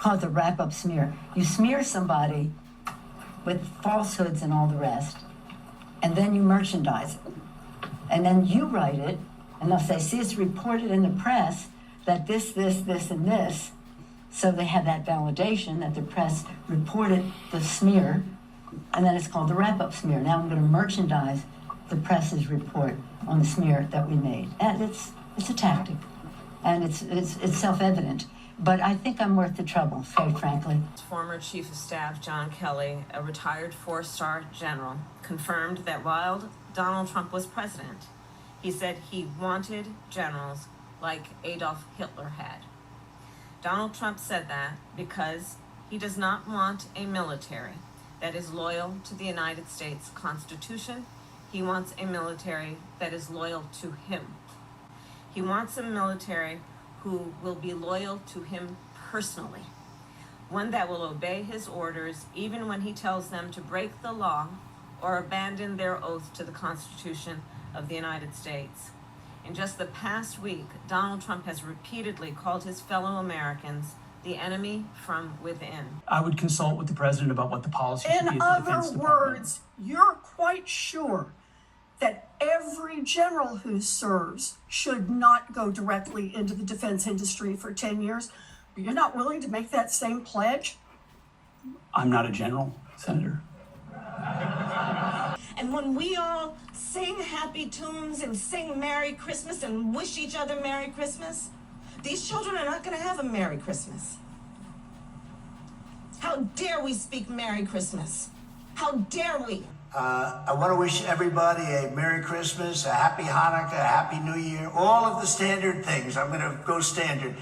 call it the wrap-up smear. You smear somebody with falsehoods and all the rest, and then you merchandise it. And then you write it, and they'll say, see, it's reported in the press that this, and this. So they have that validation that the press reported the smear, and then it's called the wrap-up smear. Now I'm going to merchandise the press's report on the smear that we made. And it's a tactic, and it's self-evident. But I think I'm worth the trouble, quite frankly. Former Chief of Staff John Kelly, a retired four-star general, confirmed that while Donald Trump was president, he said he wanted generals like Adolf Hitler had. Donald Trump said that because he does not want a military that is loyal to the United States Constitution. He wants a military that is loyal to him. He wants a military who will be loyal to him personally, one that will obey his orders even when he tells them to break the law or abandon their oath to the Constitution of the United States. In just the past week, Donald Trump has repeatedly called his fellow Americans the enemy from within. I would consult with the president about what the policy should be In at the Defense other Department. words, you're quite sure that every general who serves should not go directly into the defense industry for 10 years. But you're not willing to make that same pledge? I'm not a general, Senator. And when we all sing happy tunes and sing Merry Christmas and wish each other Merry Christmas, these children are not going to have a Merry Christmas. How dare we speak Merry Christmas? How dare we? I want to wish everybody a Merry Christmas, a Happy Hanukkah, a Happy New Year, all of the standard things. I'm going to go standard.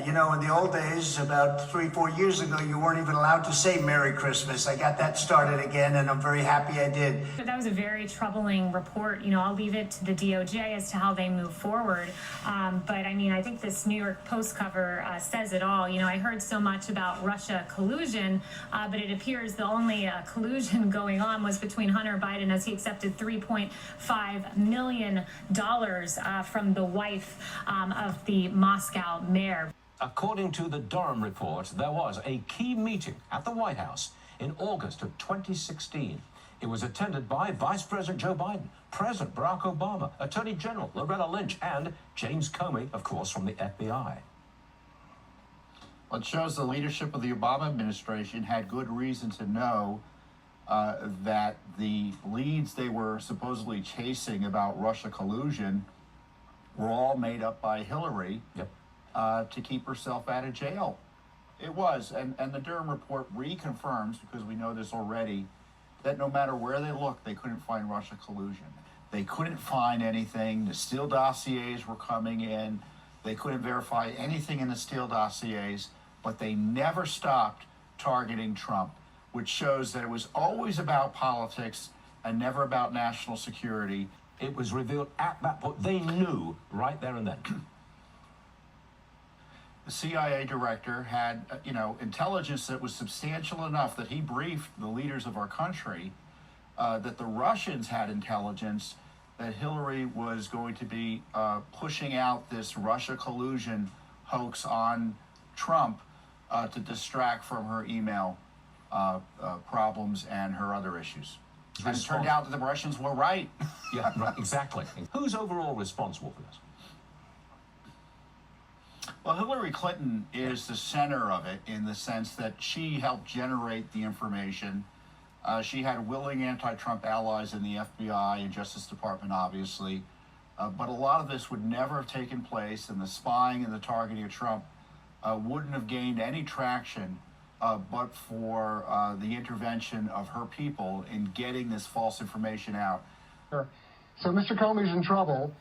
In the old days, about 3-4 years ago, you weren't even allowed to say Merry Christmas. I got that started again, and I'm very happy I did. That was a very troubling report. I'll leave it to the DOJ as to how they move forward. But I think this New York Post cover says it all. I heard so much about Russia collusion, but it appears the only collusion going on was between Hunter Biden as he accepted $3.5 million from the wife of the Moscow mayor. According to the Durham report, there was a key meeting at the White House in August of 2016. It was attended by Vice President Joe Biden, President Barack Obama, Attorney General Loretta Lynch, and James Comey, of course, from the FBI. Well, it shows the leadership of the Obama administration had good reason to know that the leads they were supposedly chasing about Russia collusion were all made up by Hillary. Yep. To keep herself out of jail. It was, and the Durham report reconfirms, because we know this already, that no matter where they looked, they couldn't find Russia collusion. They couldn't find anything. The Steele dossiers were coming in. They couldn't verify anything in the Steele dossiers, but they never stopped targeting Trump, which shows that it was always about politics and never about national security. It was revealed at that point. They knew right there and then. The CIA director had, intelligence that was substantial enough that he briefed the leaders of our country that the Russians had intelligence that Hillary was going to be pushing out this Russia collusion hoax on Trump to distract from her email problems and her other issues. And it turned out that the Russians were right. Yeah, right, exactly. Who's overall responsible for this? Well, Hillary Clinton is the center of it in the sense that she helped generate the information. She had willing anti-Trump allies in the FBI and Justice Department, obviously. But a lot of this would never have taken place, and the spying and the targeting of Trump wouldn't have gained any traction but for the intervention of her people in getting this false information out. So Mr. Comey's in trouble.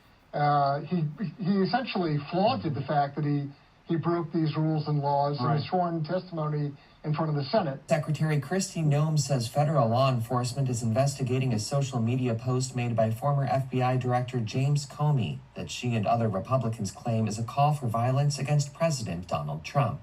He essentially flaunted the fact that he broke these rules and laws in his sworn testimony in front of the Senate. Secretary Kristi Noem says federal law enforcement is investigating a social media post made by former FBI Director James Comey that she and other Republicans claim is a call for violence against President Donald Trump.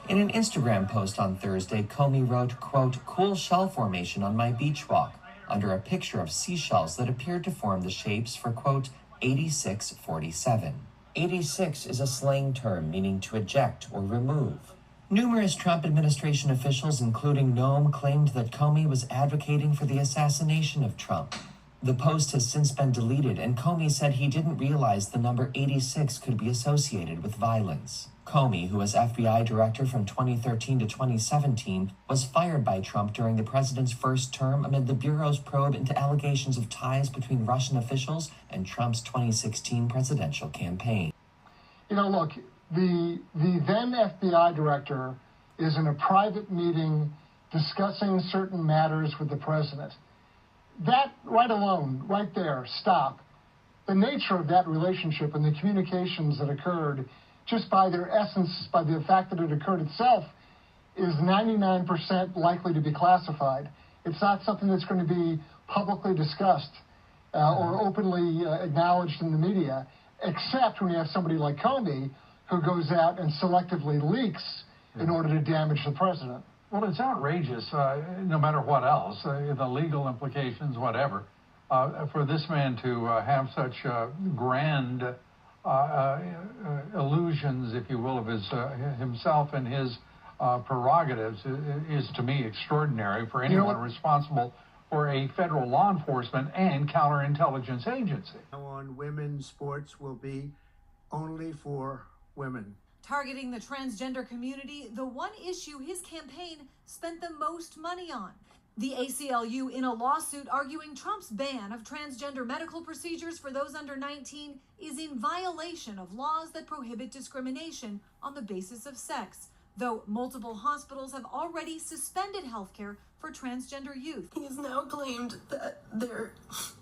In an Instagram post on Thursday, Comey wrote, quote, "Cool shell formation on my beach walk," under a picture of seashells that appeared to form the shapes for, quote, 8647. 86 is a slang term meaning to eject or remove. Numerous Trump administration officials, including Noam, claimed that Comey was advocating for the assassination of Trump. The post has since been deleted, and Comey said he didn't realize the number 86 could be associated with violence. Comey, who was FBI director from 2013 to 2017, was fired by Trump during the president's first term amid the Bureau's probe into allegations of ties between Russian officials and Trump's 2016 presidential campaign. You know, look, the then FBI director is in a private meeting discussing certain matters with the president. That right alone, right there, stop. The nature of that relationship and the communications that occurred, just by their essence, by the fact that it occurred itself, is 99% likely to be classified. It's not something that's going to be publicly discussed or openly acknowledged in the media, except when you have somebody like Comey who goes out and selectively leaks in order to damage the president. Well, it's outrageous, no matter what else, the legal implications, whatever, for this man to have such grand illusions, if you will, of himself and his prerogatives is, to me, extraordinary for anyone responsible for a federal law enforcement and counterintelligence agency. On women's sports will be only for women. Targeting the transgender community, the one issue his campaign spent the most money on. The ACLU in a lawsuit arguing Trump's ban of transgender medical procedures for those under 19 is in violation of laws that prohibit discrimination on the basis of sex, though multiple hospitals have already suspended healthcare for transgender youth. He has now claimed that there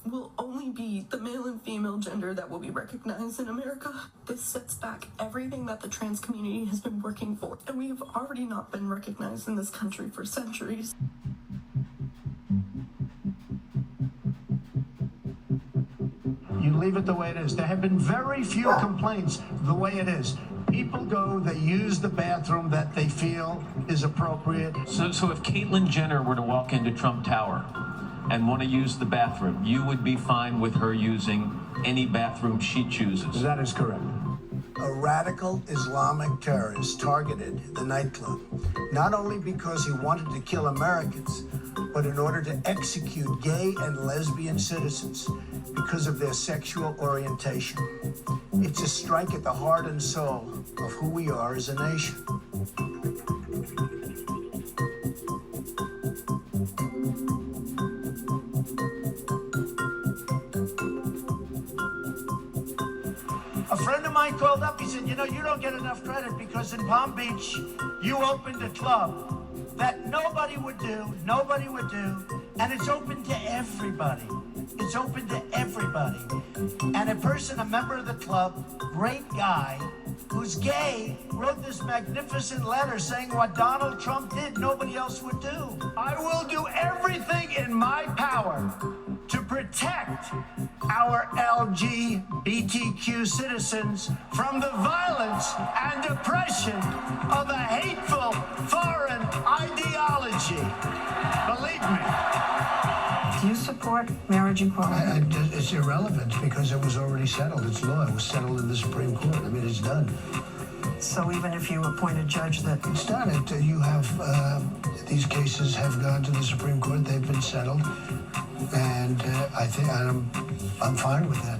will only be the male and female gender that will be recognized in America. This sets back everything that the trans community has been working for, and we have already not been recognized in this country for centuries. You leave it the way it is. There have been very few complaints the way it is. People go, they use the bathroom that they feel is appropriate. So if Caitlyn Jenner were to walk into Trump Tower and want to use the bathroom, you would be fine with her using any bathroom she chooses? That is correct. A radical Islamic terrorist targeted the nightclub, not only because he wanted to kill Americans, but in order to execute gay and lesbian citizens because of their sexual orientation. It's a strike at the heart and soul of who we are as a nation. A friend of mine called up, he said, you know, you don't get enough credit because in Palm Beach, you opened a club that nobody would do, and it's open to everybody. It's open to everybody. And a person, a member of the club, great guy, who's gay, wrote this magnificent letter saying what Donald Trump did, nobody else would do. I will do everything in my power to protect our LGBTQ citizens from the violence and oppression of a hateful foreign ideology. Believe me. Do you support marriage equality? It's irrelevant because it was already settled. It's law. It was settled in the Supreme Court. I mean, it's done. So even if you appoint a judge that... It's done. You have, these cases have gone to the Supreme Court. They've been settled. And I think I'm fine with that.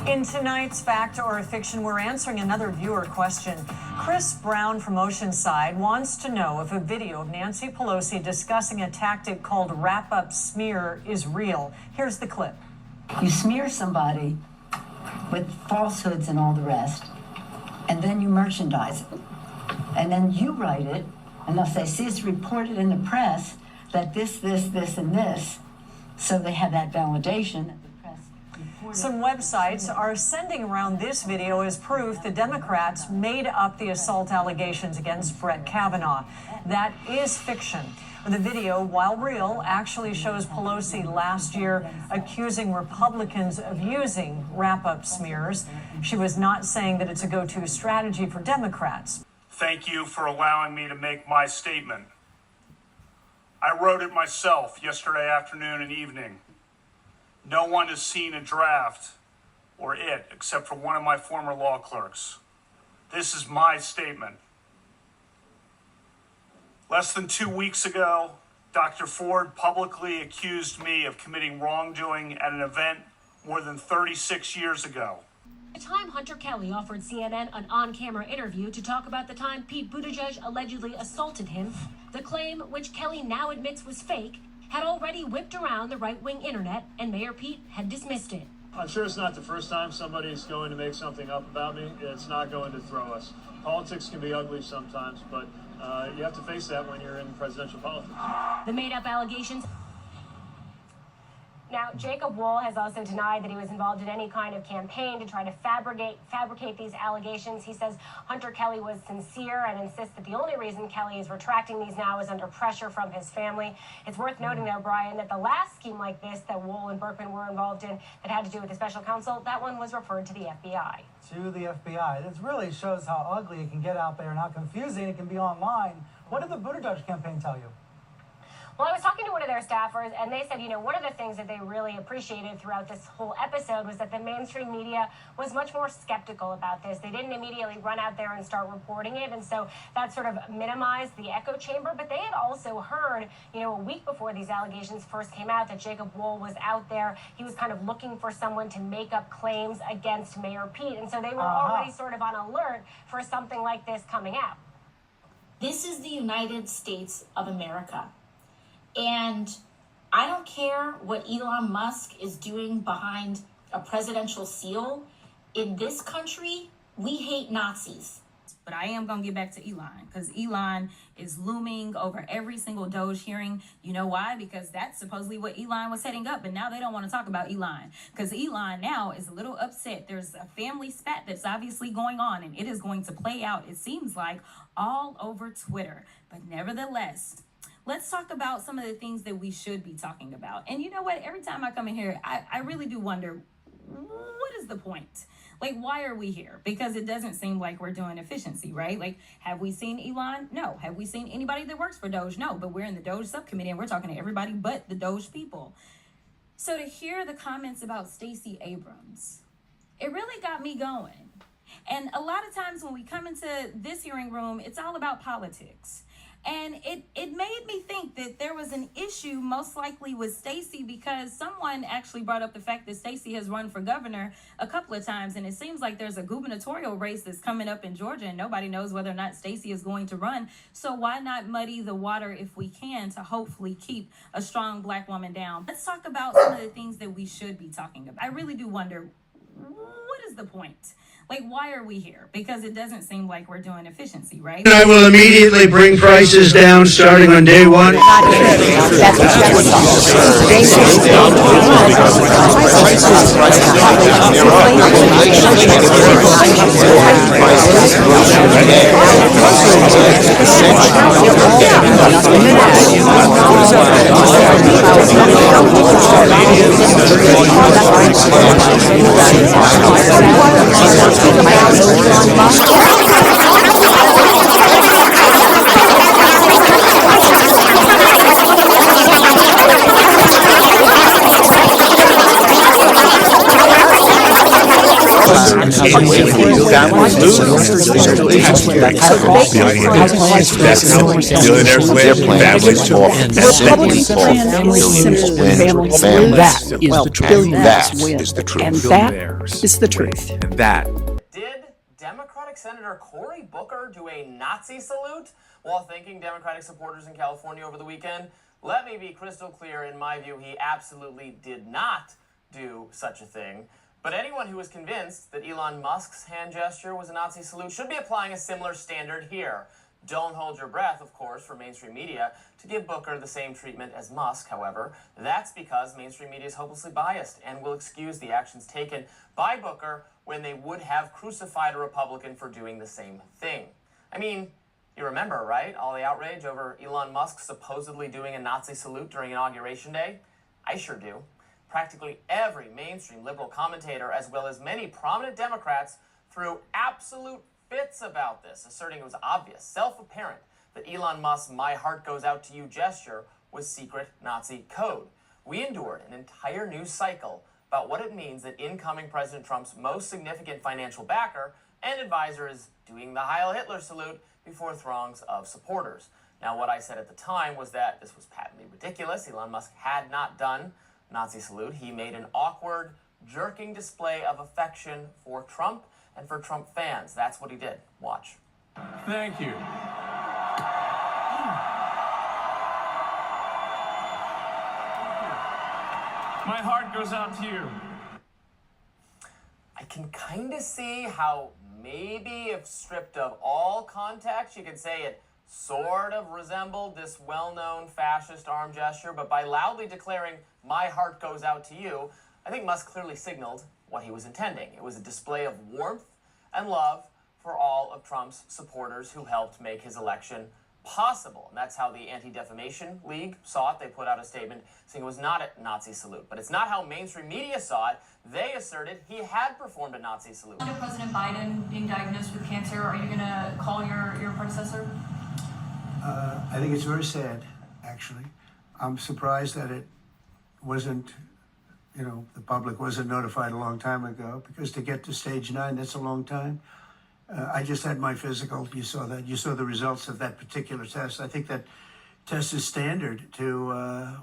In tonight's Fact or Fiction, we're answering another viewer question. Chris Brown from Oceanside wants to know if a video of Nancy Pelosi discussing a tactic called wrap-up smear is real. Here's the clip. You smear somebody with falsehoods and all the rest, and then you merchandise it. And then you write it, and they'll say, see, it's reported in the press that this, and this. So they have that validation. Some websites are sending around this video as proof the Democrats made up the assault allegations against Brett Kavanaugh. That is fiction. The video, while real, actually shows Pelosi last year accusing Republicans of using wrap-up smears. She was not saying that it's a go-to strategy for Democrats. Thank you for allowing me to make my statement. I wrote it myself yesterday afternoon and evening. No one has seen a draft or it except for one of my former law clerks. This is my statement. Less than 2 weeks ago, Dr. Ford publicly accused me of committing wrongdoing at an event more than 36 years ago. The time Hunter Kelly offered CNN an on-camera interview to talk about the time Pete Buttigieg allegedly assaulted him, the claim, which Kelly now admits was fake, had already whipped around the right-wing internet, and Mayor Pete had dismissed it. I'm sure it's not the first time somebody's going to make something up about me. It's not going to throw us. Politics can be ugly sometimes, but you have to face that when you're in presidential politics. The made-up allegations. Now, Jacob Wohl has also denied that he was involved in any kind of campaign to try to fabricate these allegations. He says Hunter Kelly was sincere and insists that the only reason Kelly is retracting these now is under pressure from his family. It's worth noting, though, Brian, that the last scheme like this that Wohl and Berkman were involved in that had to do with the special counsel, that one was referred to the FBI. To the FBI. This really shows how ugly it can get out there and how confusing it can be online. What did the Buttigieg campaign tell you? Well, I was talking to one of their staffers, and they said, one of the things that they really appreciated throughout this whole episode was that the mainstream media was much more skeptical about this. They didn't immediately run out there and start reporting it, and so that sort of minimized the echo chamber. But they had also heard, a week before these allegations first came out, that Jacob Wohl was out there. He was kind of looking for someone to make up claims against Mayor Pete, and so they were already sort of on alert for something like this coming out. This is the United States of America. And I don't care what Elon Musk is doing behind a presidential seal. In this country, we hate Nazis. But I am going to get back to Elon, because Elon is looming over every single Doge hearing. You know why? Because that's supposedly what Elon was setting up, but now they don't want to talk about Elon, because Elon now is a little upset. There's a family spat that's obviously going on, and it is going to play out, it seems like, all over Twitter. But nevertheless, let's talk about some of the things that we should be talking about. And you know what? Every time I come in here, I really do wonder, what is the point? Like, why are we here? Because it doesn't seem like we're doing efficiency, right? Like, have we seen Elon? No. Have we seen anybody that works for Doge? No. But we're in the Doge subcommittee and we're talking to everybody but the Doge people. So to hear the comments about Stacey Abrams, it really got me going. And a lot of times when we come into this hearing room, it's all about politics. And it made me think that there was an issue most likely with Stacey, because someone actually brought up the fact that Stacey has run for governor a couple of times, and it seems like there's a gubernatorial race that's coming up in Georgia, and nobody knows whether or not Stacey is going to run. So why not muddy the water if we can to hopefully keep a strong Black woman down? Let's talk about some of the things that we should be talking about. I really do wonder, what is the point? Like, why are we here? Because it doesn't seem like we're doing efficiency, right? I will immediately bring prices down starting on day one. Did Democratic Senator Cory Booker do a Nazi salute while thanking Democratic supporters in California over the weekend? Let me be crystal clear. In my view, he absolutely did not do such a thing. But anyone who is convinced that Elon Musk's hand gesture was a Nazi salute should be applying a similar standard here. Don't hold your breath, of course, for mainstream media to give Booker the same treatment as Musk, however. That's because mainstream media is hopelessly biased and will excuse the actions taken by Booker when they would have crucified a Republican for doing the same thing. I mean, You remember, right? All the outrage over Elon Musk supposedly doing a Nazi salute during Inauguration Day? I sure do. Practically every mainstream liberal commentator, as well as many prominent Democrats, threw absolute fits about this, asserting it was obvious, self-apparent, that Elon Musk's "my heart goes out to you" gesture was secret Nazi code. We endured an entire news cycle about what it means that incoming President Trump's most significant financial backer and advisor is doing the Heil Hitler salute before throngs of supporters. Now, what I said at the time was that this was patently ridiculous. Elon Musk had not done Nazi salute. He made an awkward, jerking display of affection for Trump and for Trump fans. That's what he did. Watch. Thank you. My heart goes out to you. I can kind of see how maybe if stripped of all context, you could say it sort of resembled this well-known fascist arm gesture, but by loudly declaring "my heart goes out to you," I think Musk clearly signaled what he was intending. It was a display of warmth and love for all of Trump's supporters who helped make his election possible. And that's how the Anti-Defamation League saw it. They put out a statement saying it was not a Nazi salute. But it's not how mainstream media saw it. They asserted he had performed a Nazi salute. Under President Biden being diagnosed with cancer, are you going to call your predecessor? I think it's very sad, actually. I'm surprised that it wasn't, the public wasn't notified a long time ago, because to get to stage 9, that's a long time. I just had my physical. You saw that. You saw the results of that particular test. I think that test is standard to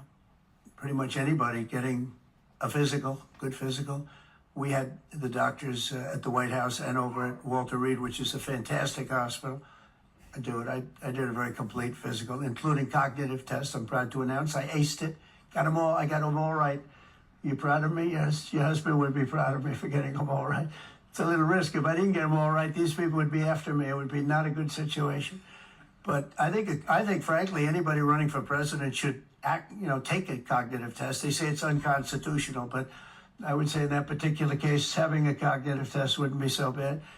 pretty much anybody getting a physical, good physical. We had the doctors at the White House and over at Walter Reed, which is a fantastic hospital, do it. I did a very complete physical, including cognitive tests. I'm proud to announce I aced it. Got them all. I got them all right. You proud of me? Yes. Your husband would be proud of me for getting them all right. It's a little risk. If I didn't get them all right, these people would be after me. It would be not a good situation. But I think, frankly, anybody running for president should take a cognitive test. They say it's unconstitutional, but I would say in that particular case, having a cognitive test wouldn't be so bad.